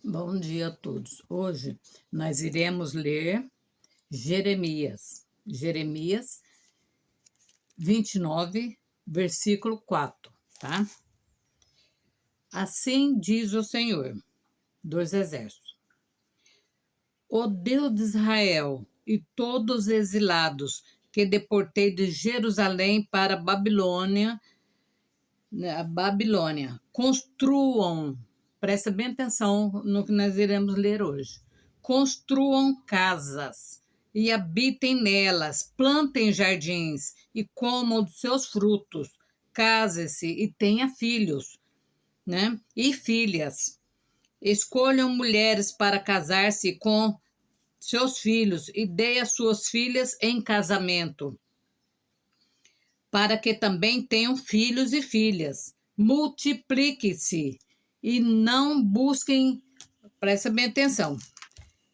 Bom dia a todos. Hoje nós iremos ler Jeremias 29, versículo 4, tá? Assim diz o Senhor dos Exércitos: O Deus de Israel e todos os exilados que deportei de Jerusalém para a Babilônia, construam, presta bem atenção no que nós iremos ler hoje, construam casas e habitem nelas, plantem jardins e comam dos seus frutos, case-se e tenha filhos, né? E filhas. Escolham mulheres para casar-se com seus filhos e dê as suas filhas em casamento, para que também tenham filhos e filhas. Multiplique-se e não busquem, presta bem atenção,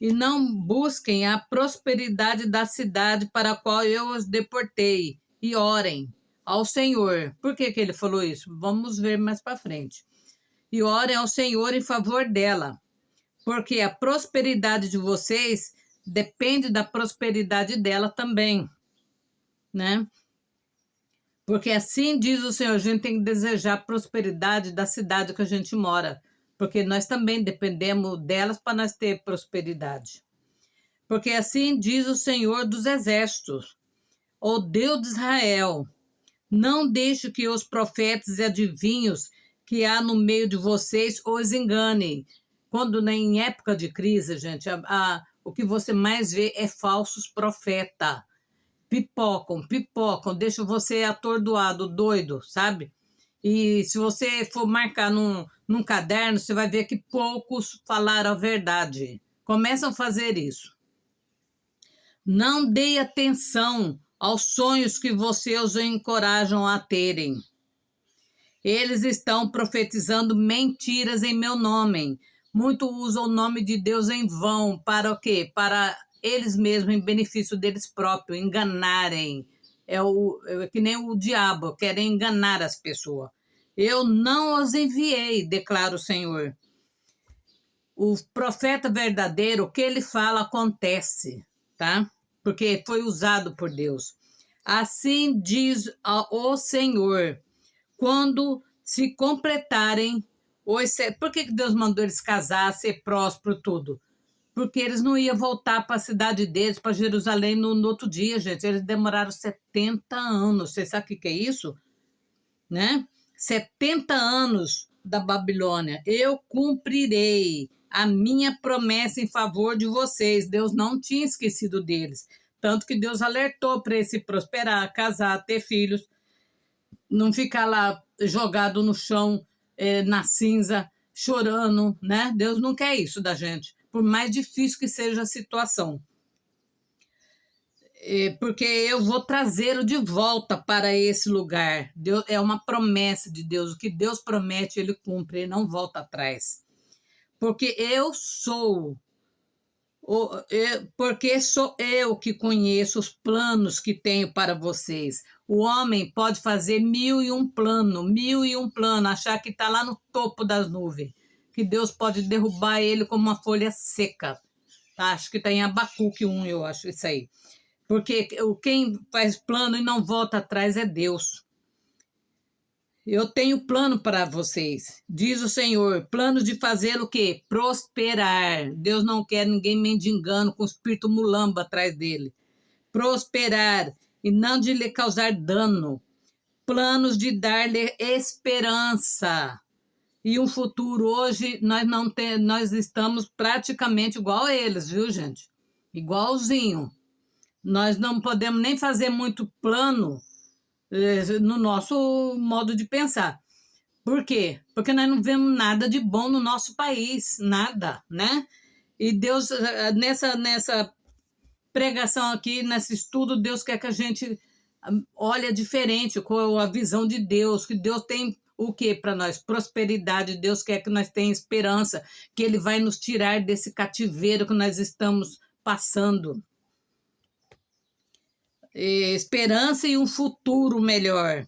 e não busquem a prosperidade da cidade para a qual eu os deportei, e orem ao Senhor. Por que ele falou isso? Vamos ver mais para frente. E orem ao Senhor em favor dela, porque a prosperidade de vocês depende da prosperidade dela também, né? Porque assim diz o Senhor, a gente tem que desejar a prosperidade da cidade que a gente mora, porque nós também dependemos delas para nós ter prosperidade. Porque assim diz o Senhor dos Exércitos, o Deus de Israel: não deixe que os profetas e adivinhos que há no meio de vocês os enganem. Quando em época de crise, gente, o que você mais vê é falsos profetas. Pipocam, deixam você atordoado, doido, sabe? E se você for marcar num caderno, você vai ver que poucos falaram a verdade. Começam a fazer isso. Não dê atenção aos sonhos que você os encorajam a terem. Eles estão profetizando mentiras em meu nome. Muito usam o nome de Deus em vão. Para o quê? Para eles mesmos, em benefício deles próprios, enganarem. É que nem o diabo, querem enganar as pessoas. Eu não os enviei, declara o Senhor. O profeta verdadeiro, o que ele fala acontece, tá? Porque foi usado por Deus. Assim diz o Senhor: quando se completarem por que Deus mandou eles casar, ser próspero, tudo? Porque eles não iam voltar para a cidade deles, para Jerusalém, no outro dia, gente. Eles demoraram 70 anos. Você sabe o que é isso? Né? 70 anos da Babilônia. Eu cumprirei a minha promessa em favor de vocês. Deus não tinha esquecido deles. Tanto que Deus alertou para eles se prosperar, casar, ter filhos, não ficar lá jogado no chão, na cinza, chorando, né? Deus não quer isso da gente, por mais difícil que seja a situação. Porque eu vou trazê-lo de volta para esse lugar. Deus, é uma promessa de Deus. O que Deus promete, ele cumpre, ele não volta atrás. Porque porque sou eu que conheço os planos que tenho para vocês. O homem pode fazer mil e um plano, achar que está lá no topo das nuvens, que Deus pode derrubar ele como uma folha seca. Tá? Acho que está em Abacuque 1, eu acho isso aí. Porque quem faz plano e não volta atrás é Deus. Eu tenho plano para vocês, diz o Senhor, plano de fazer o quê? Prosperar. Deus não quer ninguém mendigando com o espírito mulamba atrás dele. Prosperar e não de lhe causar dano. Planos de dar-lhe esperança e um futuro. Hoje nós estamos praticamente igual a eles, viu, gente? Igualzinho. Nós não podemos nem fazer muito plano no nosso modo de pensar. Por quê? Porque nós não vemos nada de bom no nosso país, nada, né? E Deus, nessa pregação aqui, nesse estudo, Deus quer que a gente olhe diferente com a visão de Deus, que Deus tem o que para nós? Prosperidade. Deus quer que nós tenhamos esperança, que Ele vai nos tirar desse cativeiro que nós estamos passando. Esperança e um futuro melhor.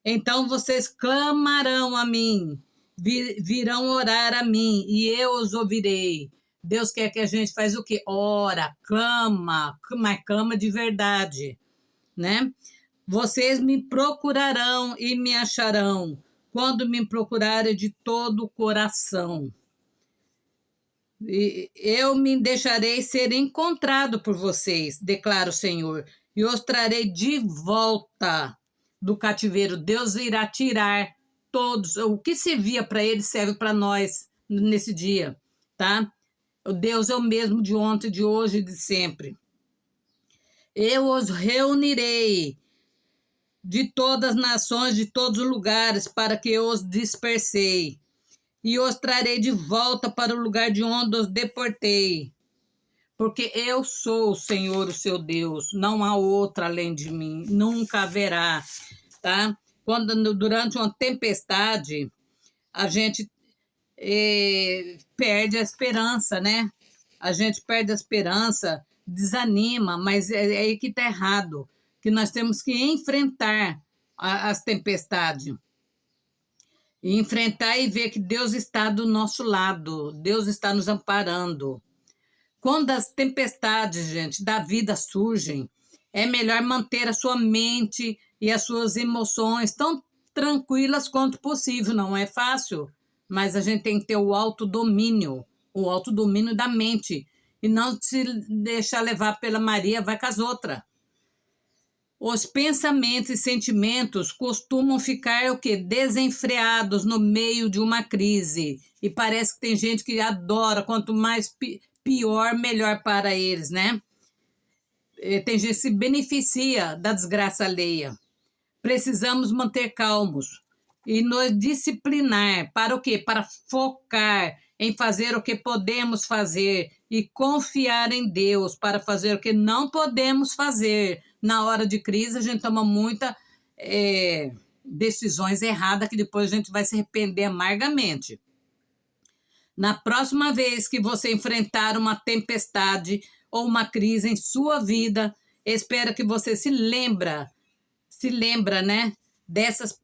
Então vocês clamarão a mim, virão orar a mim e eu os ouvirei. Deus quer que a gente faz o quê? Ora, clama, mas clama de verdade, né? Vocês me procurarão e me acharão quando me procurarem de todo o coração. E eu me deixarei ser encontrado por vocês, declara o Senhor, e os trarei de volta do cativeiro. Deus irá tirar todos. O que servia para ele serve para nós nesse dia, tá? O Deus é o mesmo de ontem, de hoje e de sempre. Eu os reunirei de todas as nações, de todos os lugares, para que eu os dispersei, e os trarei de volta para o lugar de onde os deportei. Porque eu sou o Senhor, o seu Deus, não há outra além de mim, nunca haverá, tá? Durante uma tempestade, a gente perde a esperança, né? A gente perde a esperança, desanima, mas é aí que está errado, que nós temos que enfrentar as tempestades. E enfrentar e ver que Deus está do nosso lado, Deus está nos amparando. Quando as tempestades, gente, da vida surgem, é melhor manter a sua mente e as suas emoções tão tranquilas quanto possível. Não é fácil, mas a gente tem que ter o autodomínio da mente, e não se deixar levar pela Maria, vai com as outras. Os pensamentos e sentimentos costumam ficar o quê? Desenfreados no meio de uma crise. E parece que tem gente que adora, quanto mais pior, melhor para eles, né? Tem gente que se beneficia da desgraça alheia. Precisamos manter calmos e nos disciplinar. Para o quê? Para focar em fazer o que podemos fazer e confiar em Deus para fazer o que não podemos fazer. Na hora de crise, a gente toma muitas decisões erradas que depois a gente vai se arrepender amargamente. Na próxima vez que você enfrentar uma tempestade ou uma crise em sua vida, espero que você se lembra, né, dessas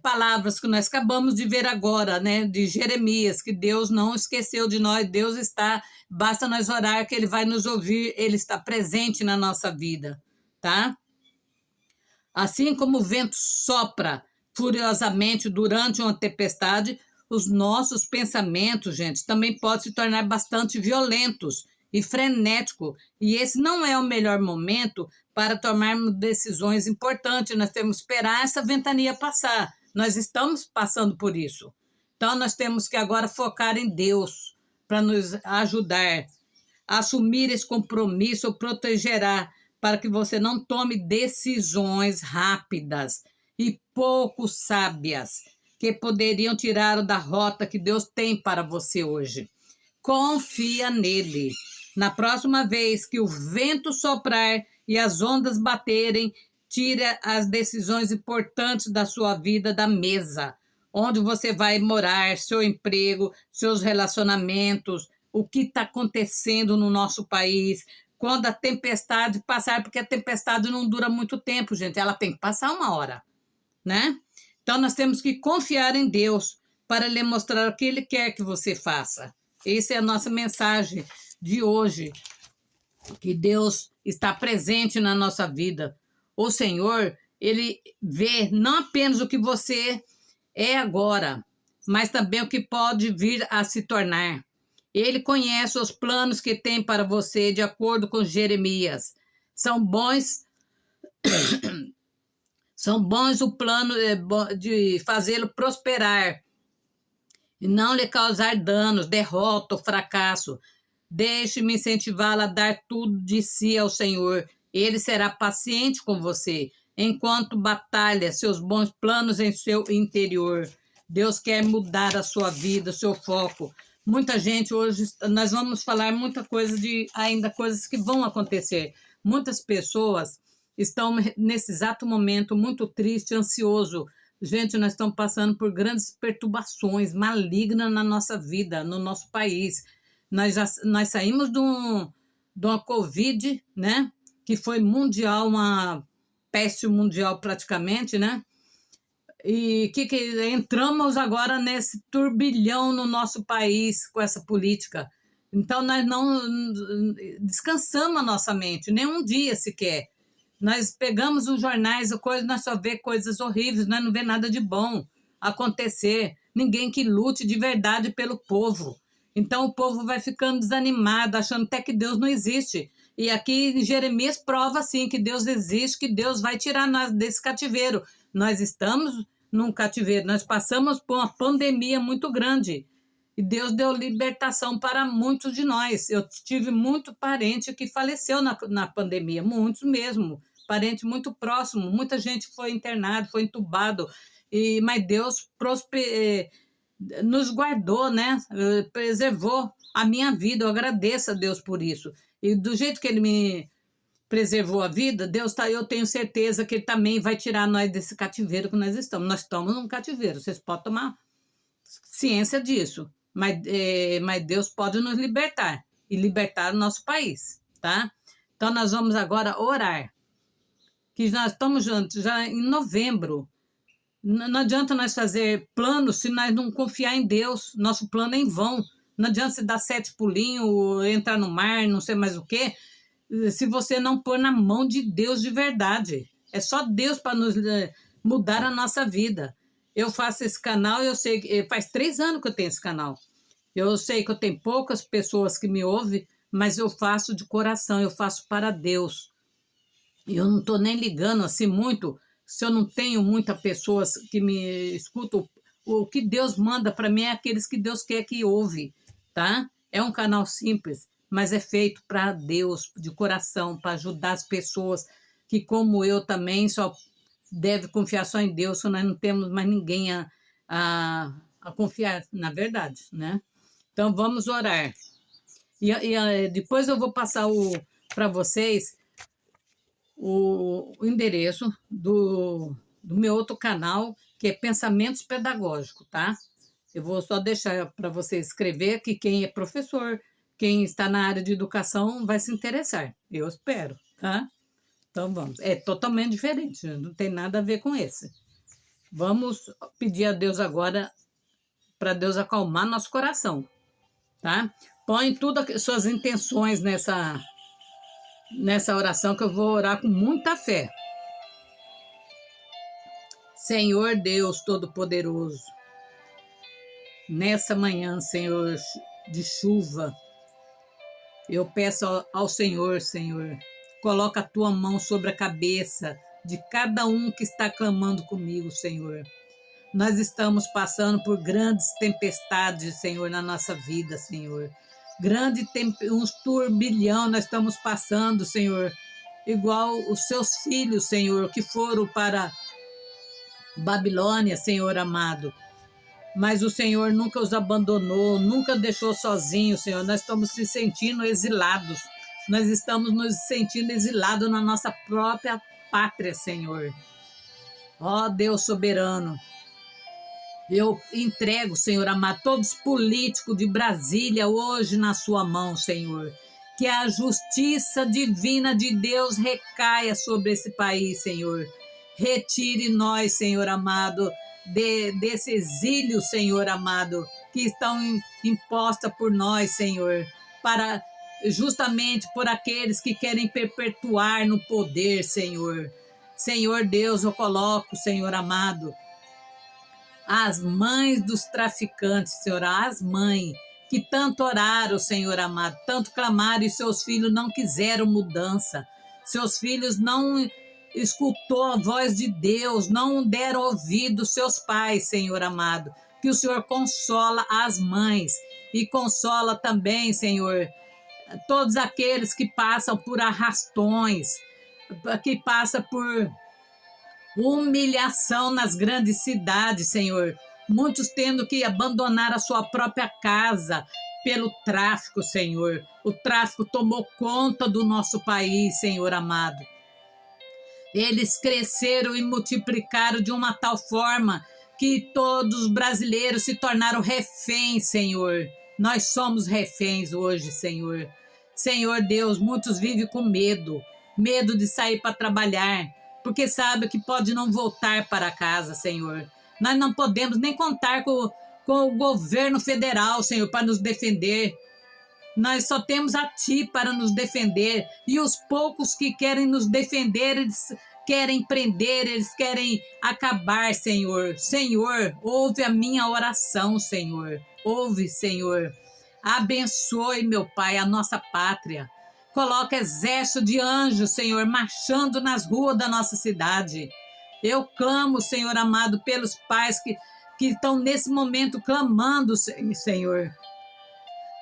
palavras que nós acabamos de ver agora, né, de Jeremias, que Deus não esqueceu de nós, Deus está, basta nós orar que Ele vai nos ouvir, Ele está presente na nossa vida, tá? Assim como o vento sopra furiosamente durante uma tempestade, os nossos pensamentos, gente, também podem se tornar bastante violentos e frenéticos. E esse não é o melhor momento para tomarmos decisões importantes. Nós temos que esperar essa ventania passar. Nós estamos passando por isso. Então, nós temos que agora focar em Deus para nos ajudar. Assumir esse compromisso protegerá para que você não tome decisões rápidas e pouco sábias que poderiam tirá-lo da rota que Deus tem para você hoje. Confia nele. Na próxima vez que o vento soprar e as ondas baterem, tira as decisões importantes da sua vida da mesa. Onde você vai morar, seu emprego, seus relacionamentos, o que está acontecendo no nosso país. Quando a tempestade passar, porque a tempestade não dura muito tempo, gente, ela tem que passar uma hora, né? Então, nós temos que confiar em Deus para lhe mostrar o que Ele quer que você faça. Essa é a nossa mensagem de hoje, que Deus está presente na nossa vida. O Senhor, Ele vê não apenas o que você é agora, mas também o que pode vir a se tornar. Ele conhece os planos que tem para você, de acordo com Jeremias. São bons o plano de fazê-lo prosperar e não lhe causar danos, derrota ou fracasso. Deixe-me incentivá-la a dar tudo de si ao Senhor. Ele será paciente com você, enquanto batalha seus bons planos em seu interior. Deus quer mudar a sua vida, o seu foco. Muita gente hoje, nós vamos falar muita coisa ainda coisas que vão acontecer. Muitas pessoas estão nesse exato momento muito triste, ansioso. Gente, nós estamos passando por grandes perturbações malignas na nossa vida, no nosso país. Nós saímos de uma Covid, né? Que foi mundial, uma peste mundial praticamente, né? E que entramos agora nesse turbilhão no nosso país com essa política. Então, nós não descansamos a nossa mente, nem um dia sequer. Nós pegamos os jornais, nós só vê coisas horríveis, nós não vê nada de bom acontecer. Ninguém que lute de verdade pelo povo. Então, o povo vai ficando desanimado, achando até que Deus não existe. E aqui Jeremias prova, sim, que Deus existe, que Deus vai tirar nós desse cativeiro. Nós estamos num cativeiro, nós passamos por uma pandemia muito grande. E Deus deu libertação para muitos de nós. Eu tive muito parente que faleceu na pandemia, muitos mesmo, parente muito próximo. Muita gente foi internado, foi entubado, mas Deus nos guardou, né? Preservou a minha vida. Eu agradeço a Deus por isso. E do jeito que Ele me preservou a vida, eu tenho certeza que Ele também vai tirar nós desse cativeiro que nós estamos. Nós estamos num cativeiro, vocês podem tomar ciência disso. Mas Deus pode nos libertar e libertar o nosso país, tá? Então, nós vamos agora orar, que nós estamos juntos já em novembro. Não adianta nós fazer planos se nós não confiar em Deus. Nosso plano é em vão. Não adianta você dar 7 pulinhos, entrar no mar, não sei mais o quê, se você não pôr na mão de Deus de verdade. É só Deus para nos mudar a nossa vida. Eu faço esse canal, eu sei que faz 3 anos que eu tenho esse canal. Eu sei que eu tenho poucas pessoas que me ouvem, mas eu faço de coração, eu faço para Deus. E eu não estou nem ligando assim muito, se eu não tenho muitas pessoas que me escutam. O que Deus manda para mim é aqueles que Deus quer que ouve, tá? É um canal simples, mas é feito para Deus, de coração, para ajudar as pessoas que, como eu também, só deve confiar só em Deus, se nós não temos mais ninguém a confiar, na verdade, né? Então, vamos orar. Depois eu vou passar para vocês o endereço do meu outro canal, que é Pensamentos Pedagógicos, tá? Eu vou só deixar para você escrever, que quem é professor, quem está na área de educação vai se interessar. Eu espero, tá? Então, vamos. É totalmente diferente, não tem nada a ver com esse. Vamos pedir a Deus agora, para Deus acalmar nosso coração, tá? Põe tudo as suas intenções nessa oração, que eu vou orar com muita fé. Senhor Deus Todo-Poderoso, nessa manhã, Senhor, de chuva, eu peço ao Senhor, coloca a tua mão sobre a cabeça de cada um que está clamando comigo, Senhor. Nós estamos passando por grandes tempestades, Senhor, na nossa vida, Senhor. Uns turbilhão nós estamos passando, Senhor, igual os seus filhos, Senhor, que foram para Babilônia, Senhor amado. Mas o Senhor nunca os abandonou, nunca deixou sozinhos, Senhor. Nós estamos se sentindo exilados. Nós estamos nos sentindo exilados na nossa própria pátria, Senhor. Ó Deus soberano, eu entrego, Senhor amado, todos os políticos de Brasília hoje na sua mão, Senhor. Que a justiça divina de Deus recaia sobre esse país, Senhor. Retire nós, Senhor amado, desse exílio, Senhor amado, que estão imposta por nós, Senhor, justamente por aqueles que querem perpetuar no poder, Senhor. Senhor Deus, eu coloco, Senhor amado, as mães dos traficantes, Senhor, as mães que tanto oraram, Senhor amado, tanto clamaram e seus filhos não quiseram mudança. Seus filhos não escutou a voz de Deus, não deram ouvido aos seus pais, Senhor amado. Que o Senhor consola as mães e consola também, Senhor, todos aqueles que passam por arrastões, que passam por humilhação nas grandes cidades, Senhor. Muitos tendo que abandonar a sua própria casa pelo tráfico, Senhor. O tráfico tomou conta do nosso país, Senhor amado. Eles cresceram e multiplicaram de uma tal forma que todos os brasileiros se tornaram reféns, Senhor. Nós somos reféns hoje, Senhor. Senhor Deus, muitos vivem com medo de sair para trabalhar, porque sabe que pode não voltar para casa, Senhor. Nós não podemos nem contar com o governo federal, Senhor, para nos defender. Nós só temos a Ti para nos defender. E os poucos que querem nos defender, eles querem prender, eles querem acabar, Senhor. Senhor, ouve a minha oração, Senhor. Ouve, Senhor. Abençoe, meu Pai, a nossa pátria. Coloca exército de anjos, Senhor, marchando nas ruas da nossa cidade. Eu clamo, Senhor amado, pelos pais que estão nesse momento clamando, Senhor.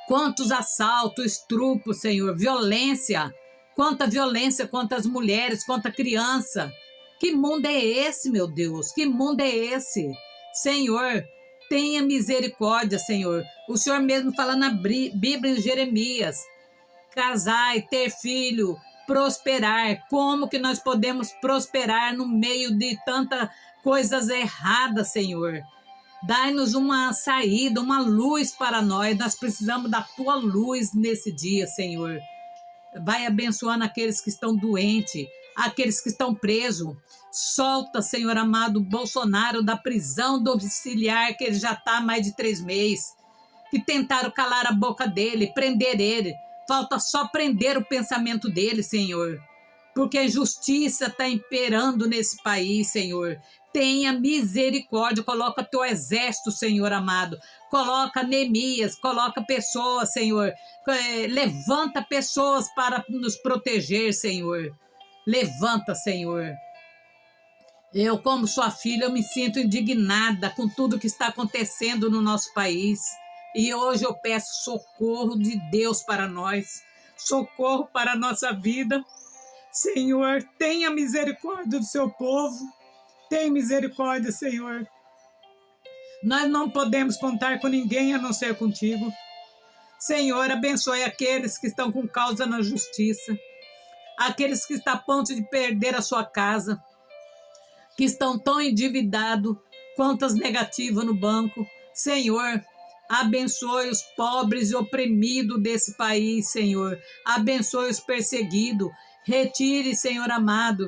Quantos assaltos, estupros, Senhor, violência. Quanta violência contra as mulheres, contra a criança. Que mundo é esse, meu Deus? Que mundo é esse? Senhor, tenha misericórdia, Senhor. O Senhor mesmo fala na Bíblia em Jeremias. Casar, ter filho, prosperar. Como que nós podemos prosperar no meio de tantas coisas erradas, Senhor? Dai-nos uma saída, uma luz para nós. Nós precisamos da Tua luz nesse dia, Senhor. Vai abençoando aqueles que estão doentes, aqueles que estão presos. Solta, Senhor amado, Bolsonaro da prisão domiciliar, que ele já está há mais de 3 meses. Que tentaram calar a boca dele, prender ele. Falta só prender o pensamento dele, Senhor. Porque a injustiça está imperando nesse país, Senhor. Tenha misericórdia, coloca teu exército, Senhor amado. Coloca Neemias, coloca pessoas, Senhor. Levanta pessoas para nos proteger, Senhor. Levanta, Senhor. Eu, como sua filha, eu me sinto indignada com tudo que está acontecendo no nosso país. E hoje eu peço socorro de Deus para nós. Socorro para a nossa vida. Senhor, tenha misericórdia do seu povo. Tenha misericórdia, Senhor. Nós não podemos contar com ninguém a não ser contigo. Senhor, abençoe aqueles que estão com causa na justiça. Aqueles que estão a ponto de perder a sua casa. Que estão tão endividados, contas negativas no banco. Senhor, abençoe os pobres e oprimidos desse país, Senhor. Abençoe os perseguidos. Retire, Senhor amado,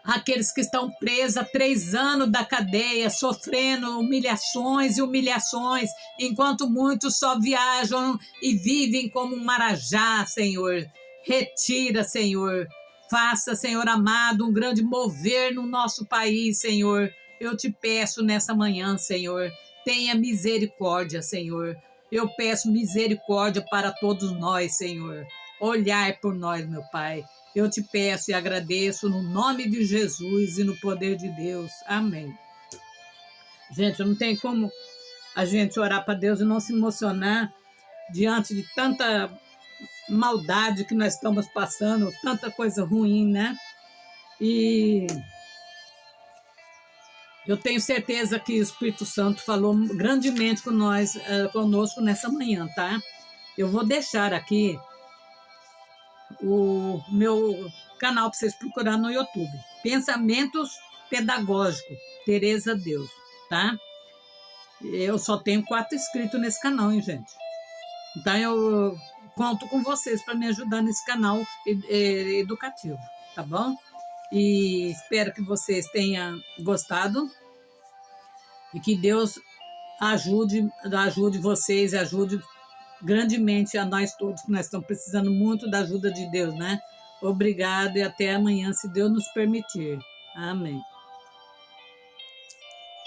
aqueles que estão presos há 3 anos da cadeia, sofrendo humilhações e humilhações, enquanto muitos só viajam e vivem como um marajá, Senhor. Retira, Senhor. Faça, Senhor amado, um grande mover no nosso país, Senhor. Eu te peço nessa manhã, Senhor. Tenha misericórdia, Senhor. Eu peço misericórdia para todos nós, Senhor. Olhar por nós, meu Pai. Eu te peço e agradeço no nome de Jesus e no poder de Deus. Amém. Gente, não tem como a gente orar para Deus e não se emocionar diante de tanta maldade que nós estamos passando, tanta coisa ruim, né? E eu tenho certeza que o Espírito Santo falou grandemente com nós, conosco nessa manhã, tá? Eu vou deixar aqui o meu canal para vocês procurar no YouTube. Pensamentos Pedagógicos, Tereza Deus, tá? Eu só tenho 4 inscritos nesse canal, hein, gente? Então eu conto com vocês para me ajudar nesse canal educativo, tá bom? E espero que vocês tenham gostado e que Deus ajude vocês e ajude grandemente a nós todos, que nós estamos precisando muito da ajuda de Deus, né? Obrigado e até amanhã, se Deus nos permitir. Amém.